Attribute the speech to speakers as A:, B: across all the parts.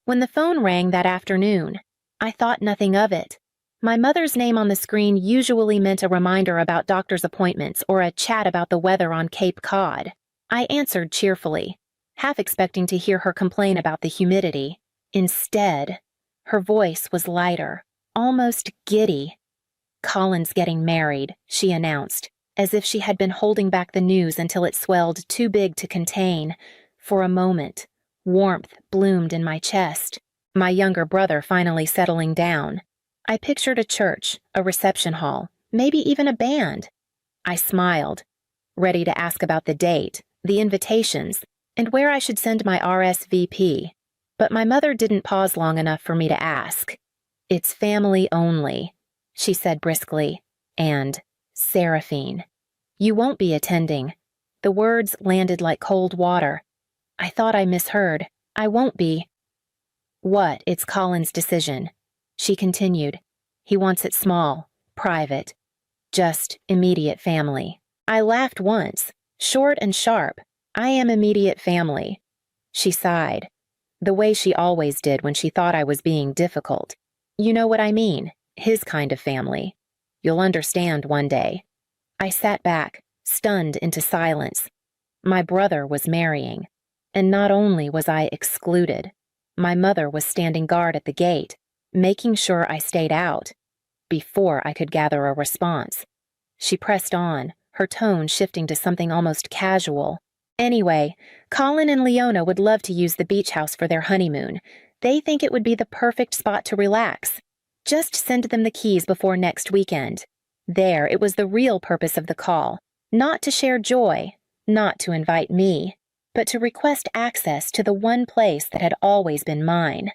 A: When the phone rang that afternoon, I thought nothing of it. My mother's name on the screen usually meant a reminder about doctor's appointments or a chat about the weather on Cape Cod. I answered cheerfully, half expecting to hear her complain about the humidity. Instead, her voice was lighter, almost giddy. "Colin's getting married," she announced, as if she had been holding back the news until it swelled too big to contain. For a moment, warmth bloomed in my chest. My younger brother finally settling down. I pictured a church, a reception hall, maybe even a band. I smiled, ready to ask about the date, the invitations, and where I should send my RSVP. But my mother didn't pause long enough for me to ask. "It's family only," she said briskly, and Seraphine. "You won't be attending." The words landed like cold water. I thought I misheard. "I won't be." "What? It's Colin's decision," she continued. "He wants it small, private, just immediate family." I laughed once, short and sharp. "I am immediate family." She sighed, the way she always did when she thought I was being difficult. "You know what I mean, his kind of family. You'll understand one day." I sat back, stunned into silence. My brother was marrying, and not only was I excluded, my mother was standing guard at the gate, making sure I stayed out. Before I could gather a response, she pressed on, her tone shifting to something almost casual. "Anyway, Colin and Leona would love to use the beach house for their honeymoon. They think it would be the perfect spot to relax. Just send them the keys before next weekend." There, it was the real purpose of the call, not to share joy, not to invite me, but to request access to the one place that had always been mine.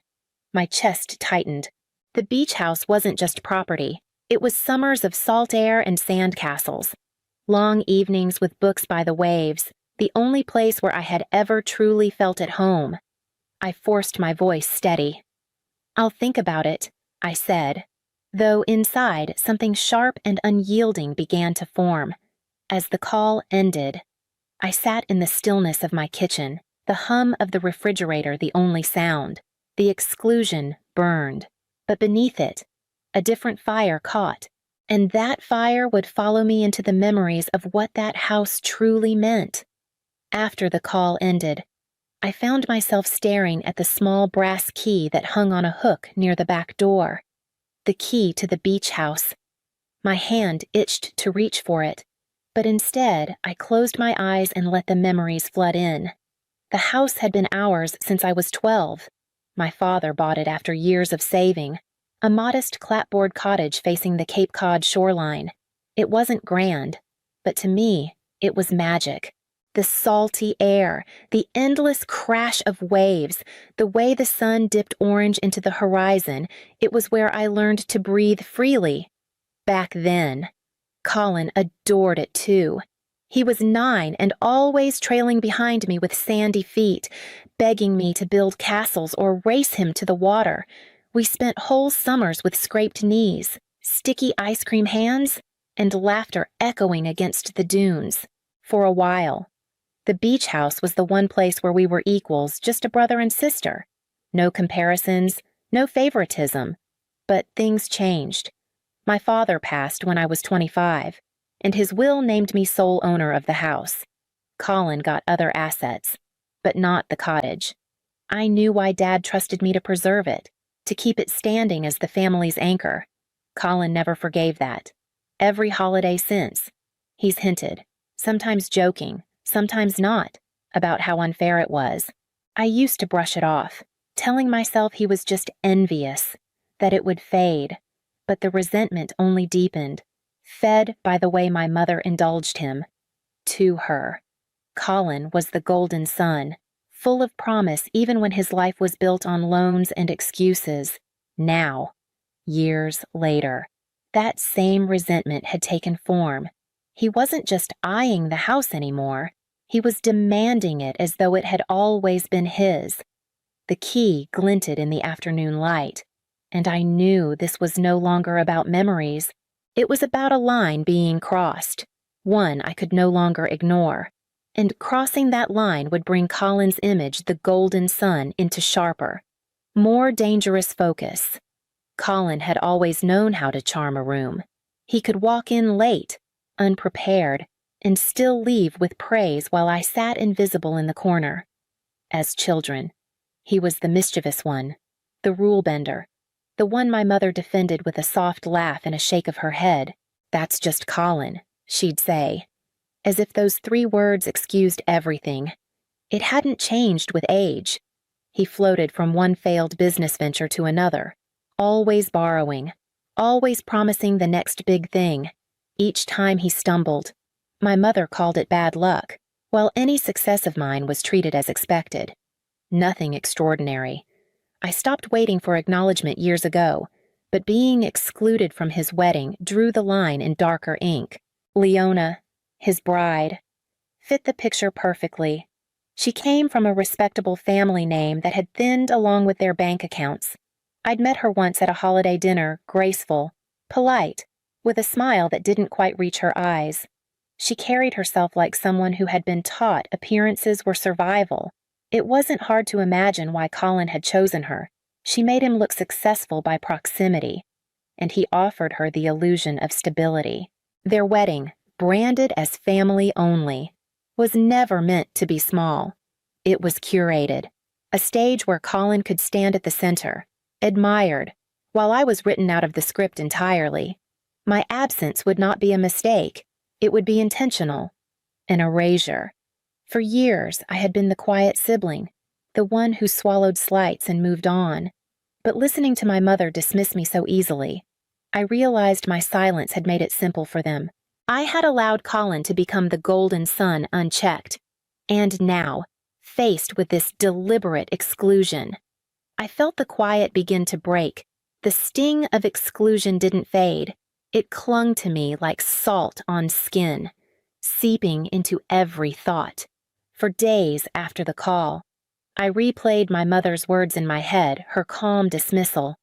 A: My chest tightened. The beach house wasn't just property. It was summers of salt air and sand castles. Long evenings with books by the waves, the only place where I had ever truly felt at home. I forced my voice steady. "I'll think about it," I said, though inside something sharp and unyielding began to form. As the call ended, I sat in the stillness of my kitchen, the hum of the refrigerator the only sound. The exclusion burned, but beneath it, a different fire caught, and that fire would follow me into the memories of what that house truly meant. After the call ended, I found myself staring at the small brass key that hung on a hook near the back door. The key to the beach house. My hand itched to reach for it, but instead I closed my eyes and let the memories flood in. The house had been ours since I was 12. My father bought it after years of saving, a modest clapboard cottage facing the Cape Cod shoreline. It wasn't grand, but to me, it was magic. The salty air, the endless crash of waves, the way the sun dipped orange into the horizon, it was where I learned to breathe freely. Back then, Colin adored it too. He was 9 and always trailing behind me with sandy feet, begging me to build castles or race him to the water. We spent whole summers with scraped knees, sticky ice cream hands, and laughter echoing against the dunes. For a while, the beach house was the one place where we were equals, just a brother and sister. No comparisons, no favoritism. But things changed. My father passed when I was 25, and his will named me sole owner of the house. Colin got other assets, but not the cottage. I knew why Dad trusted me to preserve it, to keep it standing as the family's anchor. Colin never forgave that. Every holiday since, he's hinted, sometimes joking, sometimes not, about how unfair it was. I used to brush it off, telling myself he was just envious, that it would fade, but the resentment only deepened, fed by the way my mother indulged him. To her, Colin was the golden son, full of promise even when his life was built on loans and excuses. Now, years later, that same resentment had taken form. He wasn't just eyeing the house anymore. He was demanding it as though it had always been his. The key glinted in the afternoon light, and I knew this was no longer about memories. It was about a line being crossed, one I could no longer ignore, and crossing that line would bring Colin's image, the golden sun, into sharper, More dangerous focus. Colin had always known how to charm a room. He could walk in late, unprepared, and still leave with praise while I sat invisible in the corner. As children, he was the mischievous one, the rule-bender, the one my mother defended with a soft laugh and a shake of her head. "That's just Colin," she'd say, as if those 3 words excused everything. It hadn't changed with age. He floated from one failed business venture to another, always borrowing, always promising the next big thing. Each time he stumbled, my mother called it bad luck, while any success of mine was treated as expected. Nothing extraordinary. I stopped waiting for acknowledgement years ago, but being excluded from his wedding drew the line in darker ink. Leona, his bride, fit the picture perfectly. She came from a respectable family name that had thinned along with their bank accounts. I'd met her once at a holiday dinner, graceful, polite, with a smile that didn't quite reach her eyes. She carried herself like someone who had been taught appearances were survival. It wasn't hard to imagine why Colin had chosen her. She made him look successful by proximity, and he offered her the illusion of stability. Their wedding, branded as family only, was never meant to be small. It was curated, a stage where Colin could stand at the center, admired, while I was written out of the script entirely. My absence would not be a mistake. It would be intentional, an erasure. For years, I had been the quiet sibling, the one who swallowed slights and moved on. But listening to my mother dismiss me so easily, I realized my silence had made it simple for them. I had allowed Colin to become the golden sun unchecked, and now, faced with this deliberate exclusion, I felt the quiet begin to break. The sting of exclusion didn't fade. It clung to me like salt on skin, seeping into every thought. For days after the call, I replayed my mother's words in my head, her calm dismissal,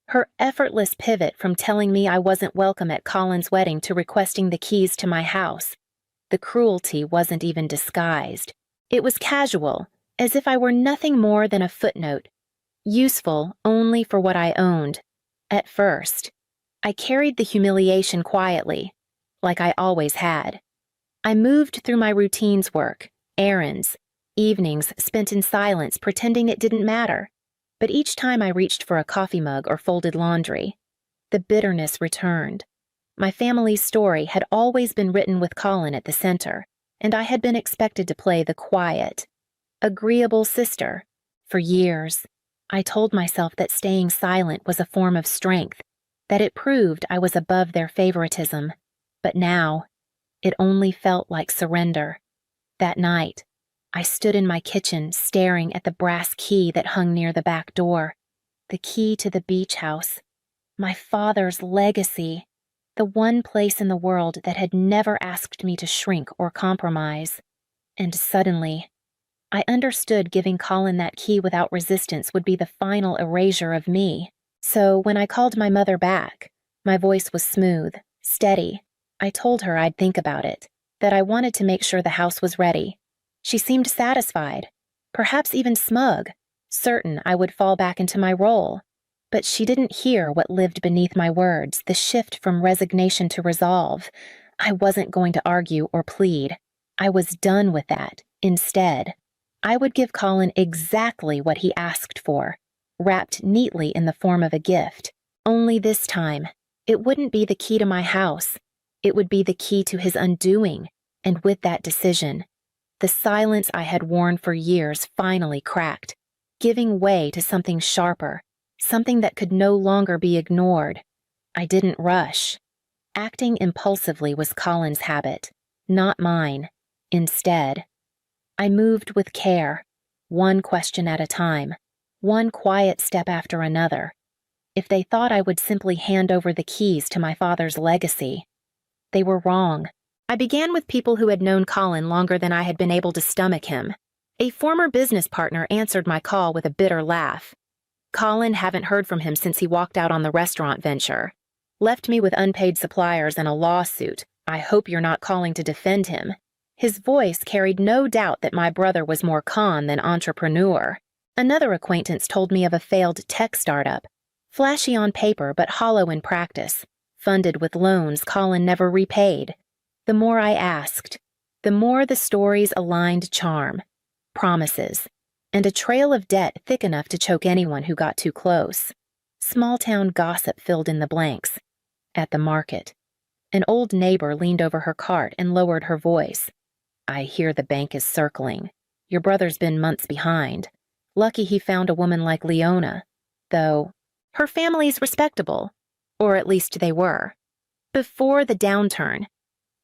A: her effortless pivot from telling me I wasn't welcome at Colin's wedding to requesting the keys to my house. The cruelty wasn't even disguised. It was casual, as if I were nothing more than a footnote, useful only for what I owned. At first, I carried the humiliation quietly, like I always had. I moved through my routine's work, errands, evenings spent in silence pretending it didn't matter. But each time I reached for a coffee mug or folded laundry, the bitterness returned. My family's story had always been written with Colin at the center, and I had been expected to play the quiet, agreeable sister. For years, I told myself that staying silent was a form of strength, that it proved I was above their favoritism. But now, it only felt like surrender. That night, I stood in my kitchen staring at the brass key that hung near the back door, the key to the beach house, my father's legacy, the one place in the world that had never asked me to shrink or compromise. And suddenly, I understood giving Colin that key without resistance would be the final erasure of me. So when I called my mother back, my voice was smooth, steady. I told her I'd think about it, that I wanted to make sure the house was ready. She seemed satisfied, perhaps even smug, certain I would fall back into my role. But she didn't hear what lived beneath my words, the shift from resignation to resolve. I wasn't going to argue or plead. I was done with that. Instead, I would give Colin exactly what he asked for, wrapped neatly in the form of a gift. Only this time, it wouldn't be the key to my house. It would be the key to his undoing. And with that decision, the silence I had worn for years finally cracked, giving way to something sharper, something that could no longer be ignored. I didn't rush. Acting impulsively was Colin's habit, not mine. Instead, I moved with care, one question at a time, one quiet step after another. If they thought I would simply hand over the keys to my father's legacy, they were wrong. I began with people who had known Colin longer than I had been able to stomach him. A former business partner answered my call with a bitter laugh. Colin hadn't heard from him since he walked out on the restaurant venture. Left me with unpaid suppliers and a lawsuit. I hope you're not calling to defend him. His voice carried no doubt that my brother was more con than entrepreneur. Another acquaintance told me of a failed tech startup, flashy on paper but hollow in practice, funded with loans Colin never repaid. The more I asked, the more the stories aligned charm, promises, and a trail of debt thick enough to choke anyone who got too close. Small-town gossip filled in the blanks. At the market, an old neighbor leaned over her cart and lowered her voice. "I hear the bank is circling. Your brother's been months behind. Lucky he found a woman like Leona, though her family's respectable, or at least they were. Before the downturn,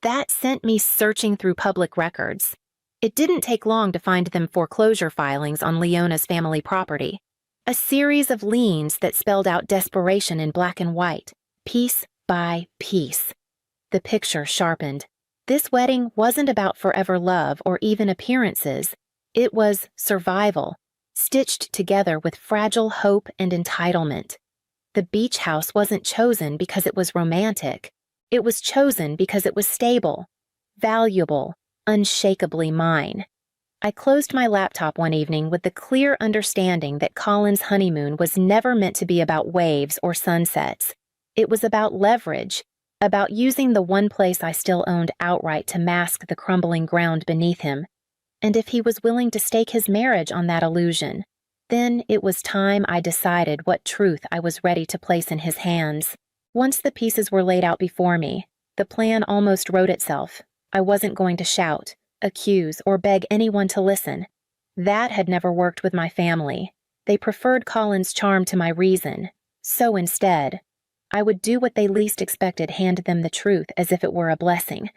A: that sent me searching through public records. It didn't take long to find them foreclosure filings on Leona's family property, a series of liens that spelled out desperation in black and white, piece by piece. The picture sharpened. This wedding wasn't about forever love or even appearances. It was survival, stitched together with fragile hope and entitlement. The beach house wasn't chosen because it was romantic. It was chosen because it was stable, valuable, unshakably mine. I closed my laptop one evening with the clear understanding that Colin's honeymoon was never meant to be about waves or sunsets. It was about leverage, about using the one place I still owned outright to mask the crumbling ground beneath him. And if he was willing to stake his marriage on that illusion, then it was time I decided what truth I was ready to place in his hands. Once the pieces were laid out before me, the plan almost wrote itself. I wasn't going to shout, accuse, or beg anyone to listen. That had never worked with my family. They preferred Colin's charm to my reason. So instead, I would do what they least expected, hand them the truth as if it were a blessing.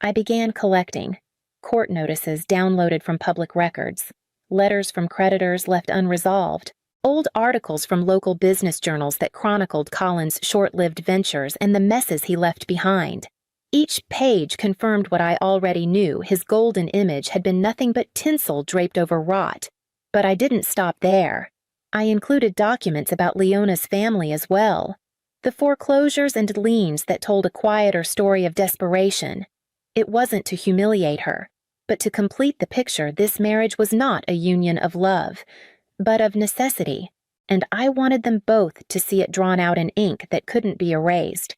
A: I began collecting. Court notices downloaded from public records, letters from creditors left unresolved, old articles from local business journals that chronicled Colin's short-lived ventures and the messes he left behind. Each page confirmed what I already knew: his golden image had been nothing but tinsel draped over rot. But I didn't stop there. I included documents about Leona's family as well. The foreclosures and liens that told a quieter story of desperation. It wasn't to humiliate her, but to complete the picture. This marriage was not a union of love, but of necessity, and I wanted them both to see it drawn out in ink that couldn't be erased.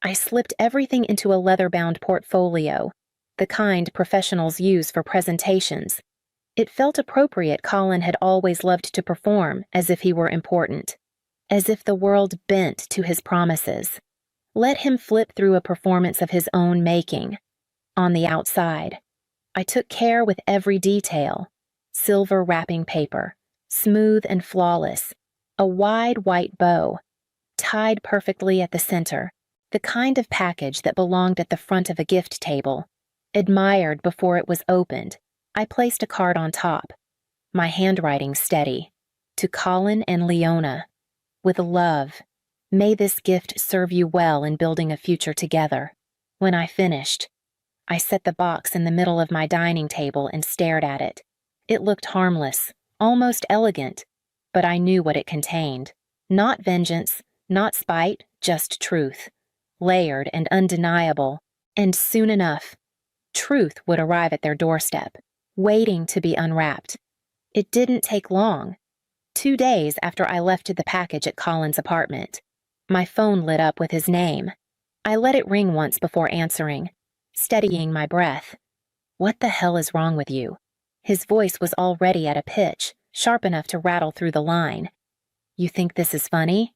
A: I slipped everything into a leather-bound portfolio, the kind professionals use for presentations. It felt appropriate. Colin had always loved to perform as if he were important, as if the world bent to his promises. Let him flip through a performance of his own making. On the outside, I took care with every detail. Silver wrapping paper, smooth and flawless, a wide white bow, tied perfectly at the center, the kind of package that belonged at the front of a gift table. Admired before it was opened, I placed a card on top, my handwriting steady. To Colin and Leona, with love, may this gift serve you well in building a future together. When I finished, I set the box in the middle of my dining table and stared at it. It looked harmless, almost elegant, but I knew what it contained. Not vengeance, not spite, just truth. Layered and undeniable, and soon enough, truth would arrive at their doorstep, waiting to be unwrapped. It didn't take long. 2 days after I left the package at Colin's apartment, my phone lit up with his name. I let it ring once before answering, steadying my breath. "What the hell is wrong with you?" His voice was already at a pitch, sharp enough to rattle through the line. "You think this is funny?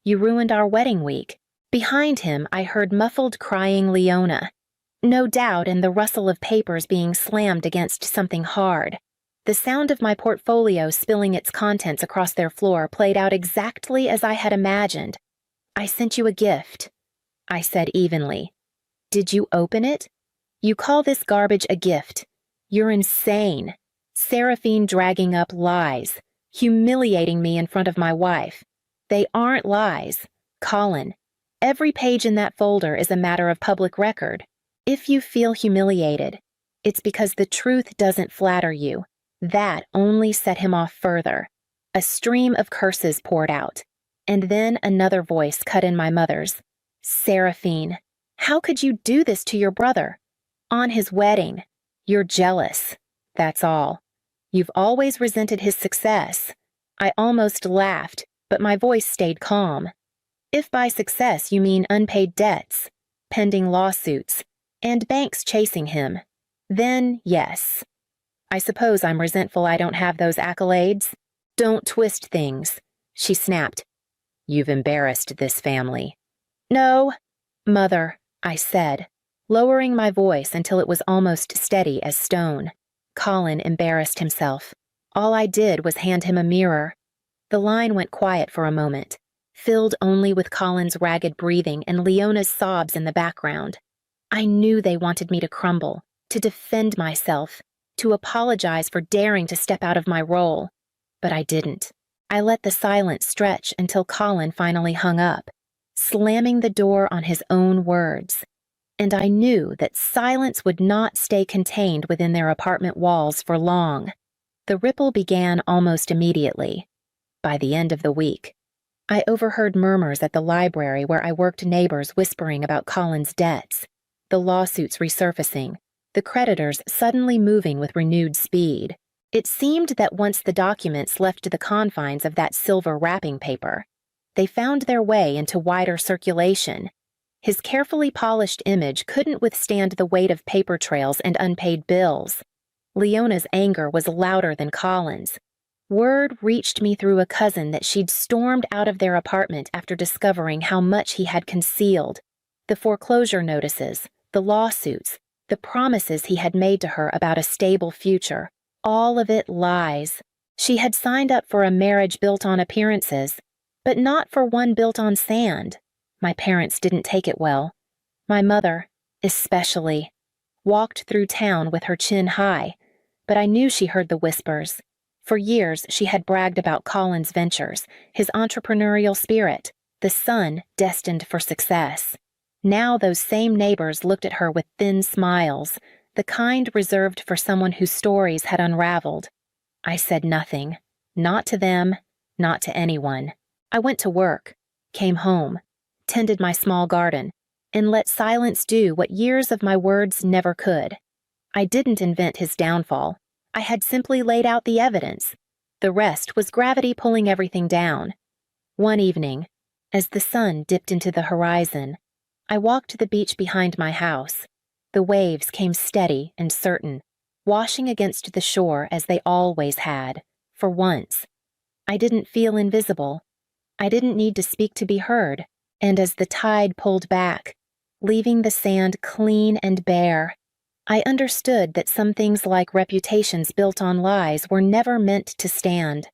A: You ruined our wedding week." Behind him, I heard muffled crying Leona. No doubt, and the rustle of papers being slammed against something hard. The sound of my portfolio spilling its contents across their floor played out exactly as I had imagined. "I sent you a gift," I said evenly. "Did you open it? You call this garbage a gift? You're insane." Seraphine dragging up lies, humiliating me in front of my wife. They aren't lies. Colin, every page in that folder is a matter of public record. If you feel humiliated, it's because the truth doesn't flatter you. That only set him off further. A stream of curses poured out, and then another voice cut in my mother's. "Seraphine, how could you do this to your brother? On his wedding. You're jealous. That's all. You've always resented his success. I almost laughed, but my voice stayed calm. If by success you mean unpaid debts, pending lawsuits, and banks chasing him, then yes. I suppose I'm resentful I don't have those accolades. Don't twist things, she snapped. You've embarrassed this family. No, Mother, I said, lowering my voice until it was almost steady as stone. Colin embarrassed himself. All I did was hand him a mirror. The line went quiet for a moment, filled only with Colin's ragged breathing and Leona's sobs in the background. I knew they wanted me to crumble, to defend myself, to apologize for daring to step out of my role. But I didn't. I let the silence stretch until Colin finally hung up, slamming the door on his own words. And I knew that silence would not stay contained within their apartment walls for long. The ripple began almost immediately. By the end of the week, I overheard murmurs at the library where I worked, neighbors whispering about Colin's debts, the lawsuits resurfacing, the creditors suddenly moving with renewed speed. It seemed that once the documents left the confines of that silver wrapping paper, they found their way into wider circulation. His carefully polished image couldn't withstand the weight of paper trails and unpaid bills. Leona's anger was louder than Colin's. Word reached me through a cousin that she'd stormed out of their apartment after discovering how much he had concealed. The foreclosure notices, the lawsuits, the promises he had made to her about a stable future, all of it lies. She had signed up for a marriage built on appearances, but not for one built on sand. My parents didn't take it well. My mother, especially, walked through town with her chin high, but I knew she heard the whispers. For years, she had bragged about Colin's ventures, his entrepreneurial spirit, the son destined for success. Now those same neighbors looked at her with thin smiles, the kind reserved for someone whose stories had unraveled. I said nothing, not to them, not to anyone. I went to work, came home, tended my small garden, and let silence do what years of my words never could. I didn't invent his downfall. I had simply laid out the evidence. The rest was gravity pulling everything down. One evening, as the sun dipped into the horizon, I walked to the beach behind my house. The waves came steady and certain, washing against the shore as they always had, for once. I didn't feel invisible. I didn't need to speak to be heard. And as the tide pulled back, leaving the sand clean and bare, I understood that some things like reputations built on lies were never meant to stand.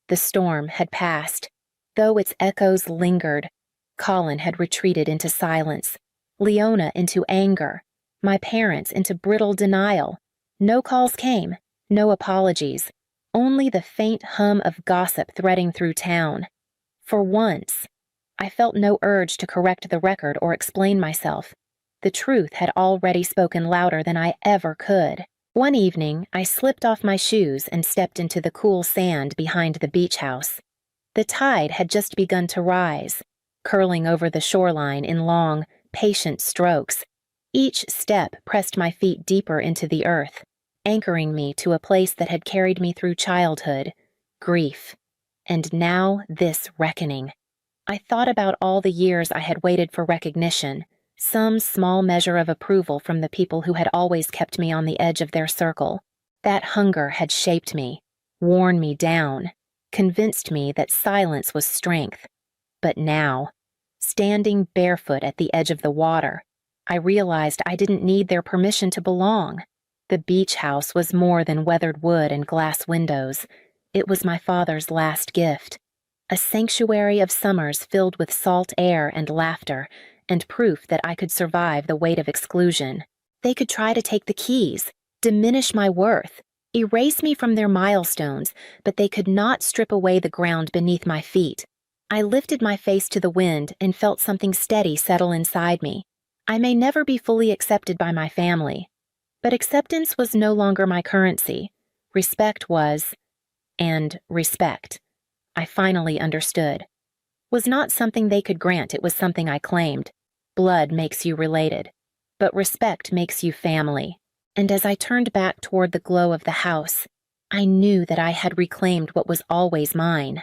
A: The storm had passed, though its echoes lingered. Colin had retreated into silence, Leona into anger, my parents into brittle denial. No calls came, no apologies, only the faint hum of gossip threading through town. For once, I felt no urge to correct the record or explain myself. The truth had already spoken louder than I ever could. One evening, I slipped off my shoes and stepped into the cool sand behind the beach house. The tide had just begun to rise, curling over the shoreline in long, patient strokes. Each step pressed my feet deeper into the earth, anchoring me to a place that had carried me through childhood, grief, and now this reckoning. I thought about all the years I had waited for recognition, some small measure of approval from the people who had always kept me on the edge of their circle. That hunger had shaped me, worn me down, convinced me that silence was strength. But now, standing barefoot at the edge of the water, I realized I didn't need their permission to belong. The beach house was more than weathered wood and glass windows. It was my father's last gift. A sanctuary of summers filled with salt air and laughter, and proof that I could survive the weight of exclusion. They could try to take the keys, diminish my worth, erase me from their milestones, but they could not strip away the ground beneath my feet. I lifted my face to the wind and felt something steady settle inside me. I may never be fully accepted by my family, but acceptance was no longer my currency. Respect was, and respect, I finally understood, was not something they could grant, it was something I claimed. Blood makes you related, but respect makes you family. And as I turned back toward the glow of the house, I knew that I had reclaimed what was always mine.